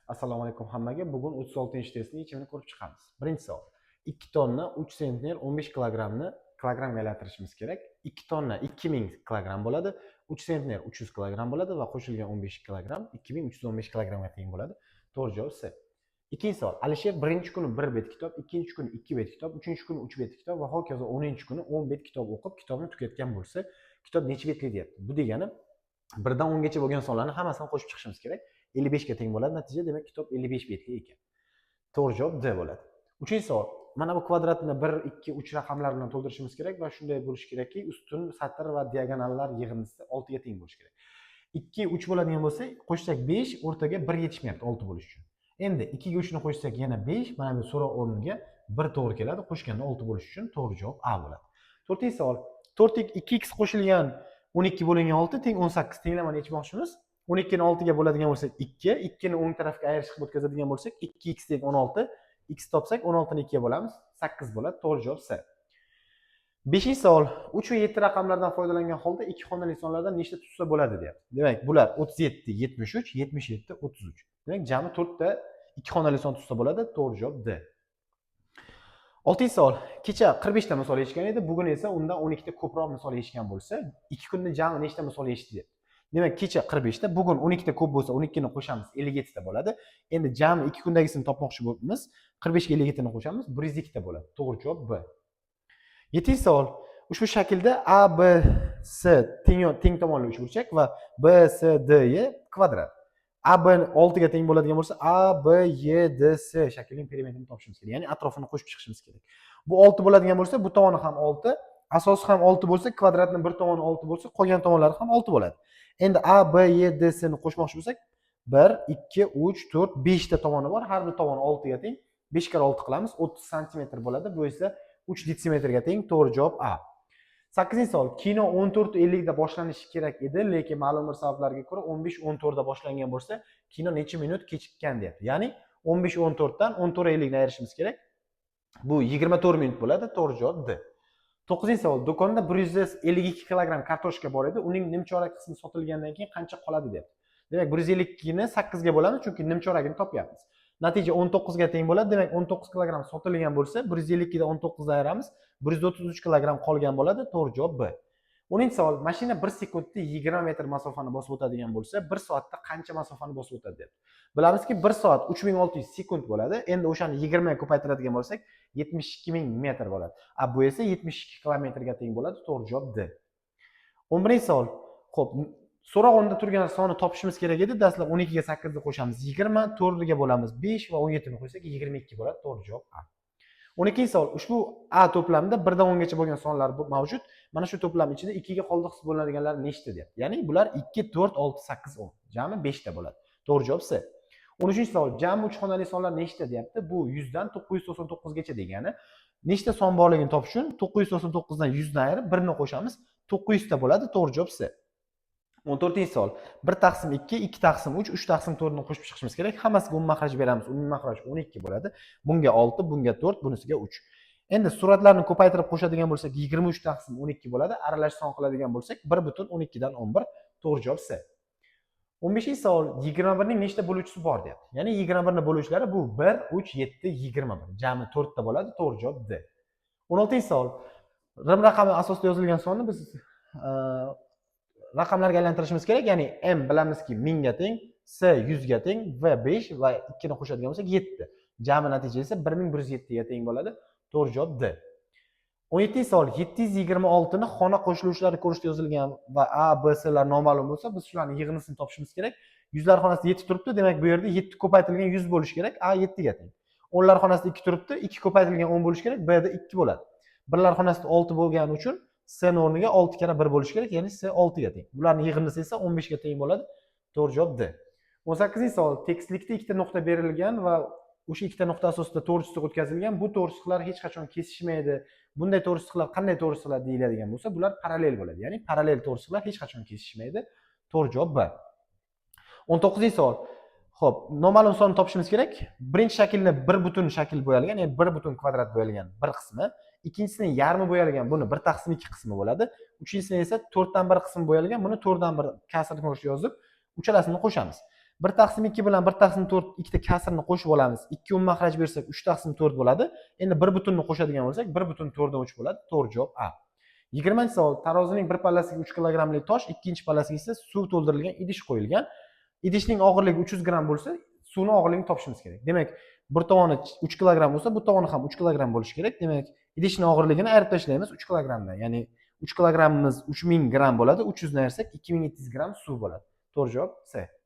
Assalomu alaykum hammaga. Bugun 36-testning yechimini ko'rib chiqamiz. Birinchi savol. 2 tonna 3 sentner 15 kilogramni kilogramga aylantirishimiz kerak. 2 tonna 2000 kilogram bo'ladi. 3 sentner 300 kilogram bo'ladi va qo'shilgan 15 kilogram 2315 kilogramga teng bo'ladi. To'g'ri javob C. Ikkinchi savol. Alisher birinchi kuni 1 bet kitob, ikkinchi kuni 2 bet kitob, uchinchi kuni 3 bet kitob va hokazo 10-chi kuni 10 bet kitob o'qib, kitobni tugatgan bo'lsa, kitob necha betli deyapti. Bu degani 1 dan 10 gacha bo'lgan sonlarni hammasini qo'shib chiqishimiz kerak. 55 ga teng bo'ladi. Natija demak kitob 55 betli ekan. To'g'ri javob D bo'ladi. Uchinchi savol. Mana bu kvadratni 1, 2, 3 raqamlar bilan to'ldirishimiz kerak va shunday bo'lishi kerakki, ustun, satr va diagonallar yig'indisi 6 ga teng bo'lishi kerak. 2, 3 bo'ladigan bo'lsa, qo'shsak 5, o'rtaga 1 yetishmayapti 6 bo'lish uchun. Endi 2 ga 3 ni qo'shsak yana 5, mana bu so'roq o'rniga 1 to'g'ri keladi. Qo'shganda 6 bo'lish uchun to'g'ri javob A bo'ladi. To'rtinchi savol. 2x qo'shilgan 12 bo'lingan 6 teng 18. Tenglamani yechmoqchimiz. 12 ni 6 ga bo'ladigan bo'lsak 2, 2 ni o'ng tarafga ayirish qilib o'tkazadigan bo'lsak 2x teng 16, x topsak 16 ni 2 ga bo'lamiz, 8 bo'ladi. To'g'ri javob C. Beshinchi savol. 3 va 7 raqamlardan foydalangan holda ikki xonali sonlardan nechta tutsa bo'ladi deyapti. Demak, bular 37, 73, 77, 33. Demak, jami 4 ta ikki xonali son tutsa bo'ladi. To'g'ri javob D. Oltinchi savol. Kecha 45 ta misol eshitgan edi, bugun esa undan 12 ta ko'proq misol eshitgan bo'lsa, 2 kunda jami nechta misol eshitdi deyapti. Demak, kecha 45 ta, bugun 12 ta ko'p bo'lsa, 12 ni qo'shamiz, 57 ta bo'ladi. Endi jami 2 kundagisini topmoqchi bo'libmiz. 45 ga 57 ni qo'shamiz, 102 ta bo'ladi. To'g'ri javob B. Yettinchi savol. Ushbu shaklda A, B, C teng tomonli uchburchak va B, C, D, Y kvadrat. A, B 6 ga teng bo'ladigan bo'lsa, A, B, Y, D, C shaklining perimetrini topishimiz kerak. Ya'ni atrofini qo'shib chiqishimiz kerak. Bu 6 bo'ladigan bo'lsa, bu tomoni ham 6, asosi ham 6 bo'lsa, kvadratning bir tomoni 6 bo'lsa, qolgan tomonlari ham 6 bo'ladi. Endi A, B, Y, D, C ni qo'shmoqchi bo'lsak, 1, 2, 3, 4, 5 ta tomoni bor. Har bir tomoni 6 ga teng. 5 kar 6 qilamiz, 30 sm bo'ladi. Bu esa 3 detsimetrga teng. To'g'ri javob A. 8-chi savol. Kino 14:50 da boshlanishi kerak edi, lekin ma'lum bir sabablarga ko'ra 15:14 da boshlangan bo'lsa, kino necha minut kechikkan deyapti. Ya'ni 15:14 dan 14:50 ni ayirishimiz kerak. Bu 24 minut bo'ladi. To'g'ri javob D. 9-chi savol. Do'konda 152 kilogram kartoshka bor edi. Uning nimchorak qismi sotilgandan keyin qancha qoladi deyapti. Demak, 152 ni 8 ga bo'lamiz, chunki nimchoragini topyapmiz. Natija 19 ga teng bo'ladi. Demak, 19 kilogram sotilgan bo'lsa, 152 dan 19 dan ayiramiz. 133 kilogram qolgan bo'ladi. To'g'ri javob B. 10-chi savol. Mashina 1 sekundda 20 metr masofani bosib o'tadigan bo'lsa, 1 soatda qancha masofani bosib o'tadi deb. Bilamizki, 1 soat 3600 sekund bo'ladi. Endi o'shani 20 ga ko'paytiradigan bo'lsak, 72000 metr bo'ladi. Bu esa 72 kilometrga teng bo'ladi. To'g'ri javob D. 11-chi savol. Xo'p, so'roq o'rnida turgan sonni topishimiz kerak edi. Dastlab 12 ga 8 ni qo'shamiz 20, 4 ga bo'lamiz 5 va 17 ni qo'ysak 22 bo'ladi. To'g'ri javob A. 12-chi savol. Ushbu A to'plamida 1 dan 10 gacha bo'lgan sonlar mavjud. Mana shu to'plam ichida 2 ga qoldiqsiz bo'ladiganlar nechta deyapti. Ya'ni bular 2, 4, 6, 8, 10. Jami 5 ta bo'ladi. To'g'ri javob C. 13-chi savol. Jami 3 xonali sonlar nechta deyapti. Bu 100 dan 999 gacha degani. Nechta son borligini topish uchun 999 dan 100 dan ayirib 1 ni qo'shamiz, 900 ta bo'ladi. To'g'ri javob C. 14-chi savol. 1 taqsim 2, 2 taqsim 3, 3 taqsim 4 ni qo'shib chiqishimiz kerak. Hammasiga umumiy mahraj beramiz. Umumiy mahraj 12 bo'ladi. Bunga 6, bunga 4, bunisiga 3. Endi suratlarni ko'paytirib qo'shadigan bo'lsak, 23 taqsim 12 bo'ladi. Aralash son qiladigan bo'lsak, 1,12 dan 11. To'g'ri javob C. 15-chi savol. 21 ning nechta bo'luvchisi bor deyapti. Ya'ni 21 ning bo'luvchilari bu 1, 3, 7, 21. Jami 4 ta bo'ladi. To'g'ri javob D. 16-chi savol. Rim raqami asosida yozilgan sonni biz raqamlarga aylantirishimiz kerak. Ya'ni M bilamizki 1000 ga teng, C 100 ga teng, V 5 va 2 ni qo'shadigan bo'lsak 7. Jami natija esa 1107 ga teng bo'ladi. To'g'ri javob D. 17-chi savol. 726 ni xona qo'shiluvchilari ko'rinishda yozilgan va A, B, C lar noma'lum bo'lsa, biz shularning yig'inisini topishimiz kerak. 100 lar xonasida 7 turibdi, demak bu yerda 7 ko'paytirilgan 100 bo'lishi kerak. A 7 ga teng. 10 lar xonasida 2 turibdi, 2 ko'paytirilgan 10 bo'lishi kerak. B da 2 bo'ladi. 1 lar xonasida 6 bo'lgani uchun C o'rniga 6 kara 1 bo'lishi kerak, ya'ni C 6 ga teng. Bularning yig'indisi esa 15 ga teng bo'ladi. To'g'ri javob D. 18-chi savol. Tekislikda ikkita nuqta berilgan va o'sha ikkita nuqta asosida to'g'ri o'tkazilgan. Bu to'g'ri hech qachon kesishmaydi. Bunday to'g'ri qanday to'g'ri deyiladigan bo'lsa, bular parallel bo'ladi. Ya'ni parallel to'g'ri hech qachon kesishmaydi. To'g'ri javob B. 19-chi savol. Xo'p, noma'lum sonni topishimiz kerak. Birinchi shaklni 1 butun shakl bo'yalgan, ya'ni 1 butun kvadrat bo'yalgan bir qismi. Ikkinchisining yarmi bo'yalgan, buni 1 taqsim 2 qismi bo'ladi. Uchinchisini esa 4 dan 1 qismi bo'yalgan, buni 4 dan 1 kasrni ko'rish yozib, uchalasini qo'shamiz. 1/2 bilan 1/4 ikkita kasrni qo'shib olamiz. 2 mahraj bersak 3/4 bo'ladi. Endi 1 butunni qo'shadigan bo'lsak 1/4 bo'ladi. To'g'ri javob A. 20-savol. Tarozining bir pallasiga 3 kilogrammlik tosh, ikkinchi pallasiga esa suv to'ldirilgan idish qo'yilgan. Idishning og'irligi 300 gramm bo'lsa, suvning og'irligini topishimiz kerak. Demak, bir tovoni 3 kilogramm bo'lsa, bu tovoni ham 3 kilogramm bo'lishi kerak. Demak, idishning og'irligini ayirib tashlaymiz 3 kilogrammdan. Ya'ni 3 kilogrammimiz 3000 gramm bo'ladi. 300 ni ayirsak 2700 gramm suv bo'ladi. To'g'ri javob C.